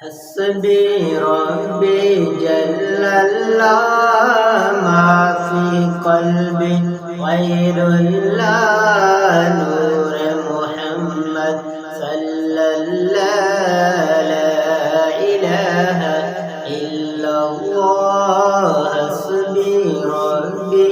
حسبي ربي جل الله ما في قلبي غير الله نور محمد صلى الله لا إله إلا الله حسبي ربي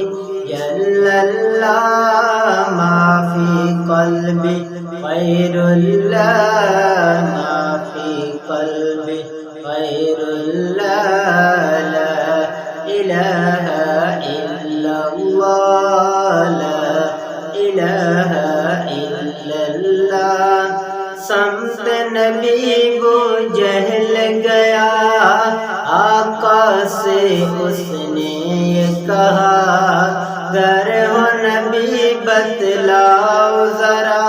جل الله ما في قلبي غير الله ما في قلبي غير الله لا إله إلا الله لا إله إلا الله سمت نبی وہ جہل گیا آقا سے اس نے یہ کہا گر ہو نبی بتلاؤ ذرا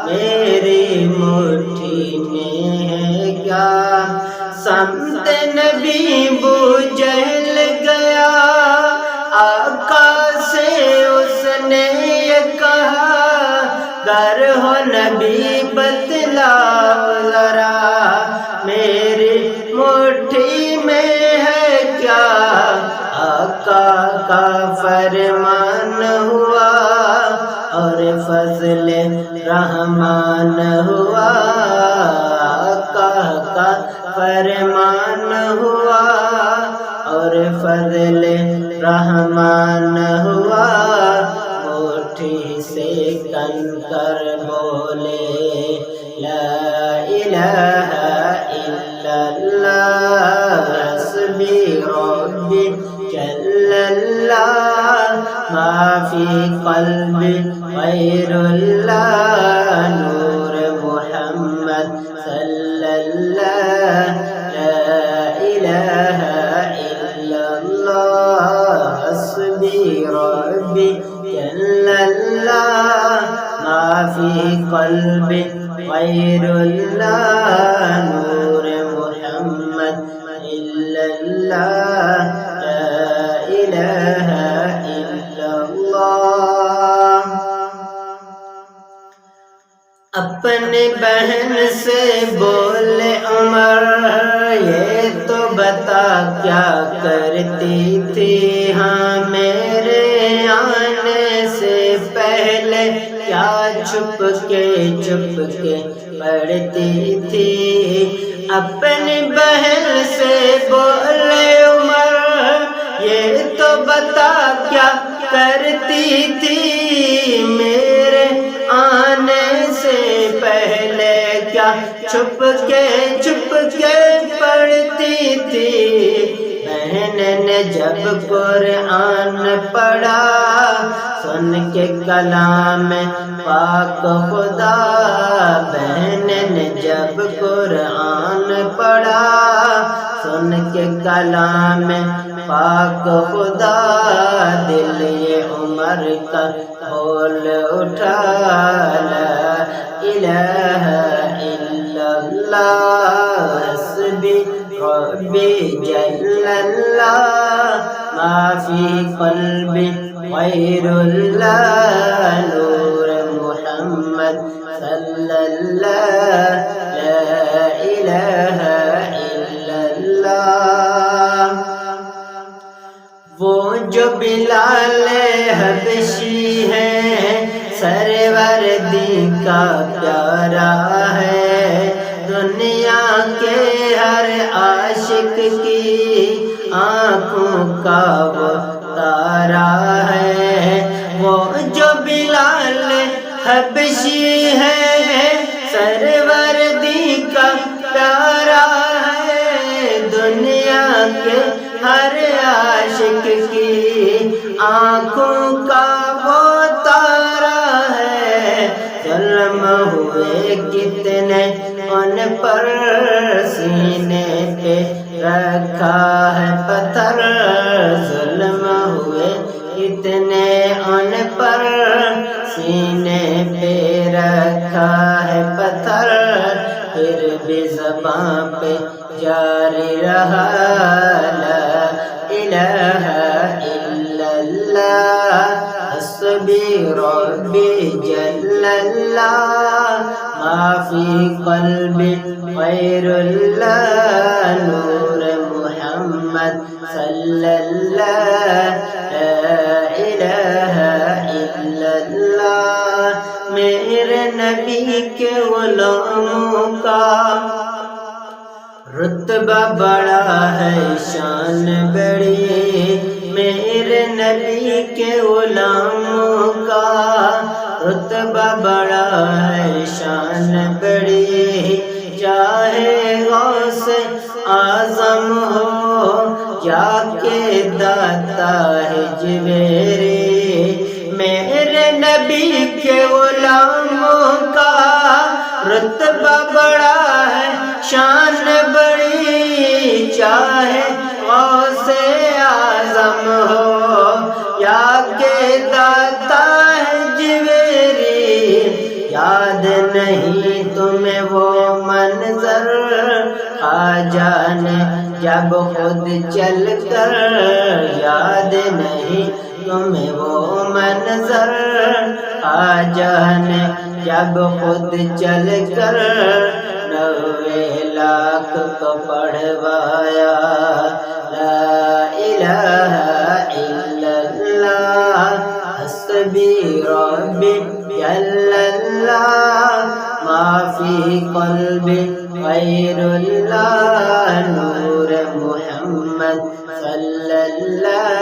میری مٹھی میں ہے کیا سمت نبی وہ جہل گیا آقا سے اس نے یہ کہا گر ہو نبی بتلاؤ ذرا میری مٹھی میں ہے کیا آقا کا فرمان ہوا اور فضل رحمان ہوا آقا کا فرمان ہوا اور فضل رحمان ہوا مٹھی سے کنکر بولے لا الہ الا اللہ حسبی ربی جل اللہ ما فی قلبی غیر اللہ نور محمد صلی اللہ لا الہ الا اللہ حسبی ربی جل اللہ ما فی قلبی غیر اللہ نور محمد الا اللہ لا الہ الا اللہ اپنی بہن سے بولے عمر یہ تو بتا کیا کرتی تھی ہاں میرے آنے سے پہلے کیا چھپ کے پڑھتی تھی اپنی بہن سے بولے عمر یہ تو بتا کیا کرتی تھی میرے آنے سے پہلے کیا چھپ کے پڑھتی تھی بہن نے جب قرآن پڑھا سن کے کلام پاک خدا بہن نے جب قرآن پڑھا سن کے کلام پاک خدا دل یہ عمر کا کھول اٹھا لا الہ الا اللہ حسبی ربی جل اللہ ما فی قلبی غیر اللہ نور محمد صلی اللہ لا الہ الا اللہ وہ جو بلال حبشی ہے سروردی کا پیارا ہے دنیا کے ہر عاشق کی آنکھوں کا وہ تارا ہے وہ جو بلال حبشی ہے سروردی کا پیارا ہے دنیا کے ہر عاشق کی آنکھوں کا وہ تارا ہے ظلم ہوئے کتنے ان پر سینے پہ رکھا ہے پتھر ظلم ہوئے کتنے ان پر سینے پہ رکھا ہے پتھر پھر بھی زباں پہ جاری رہا لا الہ الا اللہ حسبي ربي جل الله ما في قلبي غير الله نور محمد صلى الله لا إله إلا الله میرے نبی کے غلاموں کا رتبہ بڑا ہے شان بڑی میرے نبی کے غلاموں کا رتبہ بڑا ہے شان بڑی چاہے غوث اعظم ہو یا کہ داتا ہے جویری میرے نبی کے غلاموں کا رتبہ بڑا ہے شان بڑی چاہے غوث اعظم ہو یا کہ داتا ہے جویری یاد نہیں تمہیں وہ منظر خواجہ نے جب خود چل کر یاد نہیں تمہیں وہ منظر خواجہ نے جب خود چل کر 90 لاکھ کو پڑھوایا لا الہ الا اللہ حسبی ربی جل اللہ ما فی قلبی غیر اللہ نور محمد صلی اللہ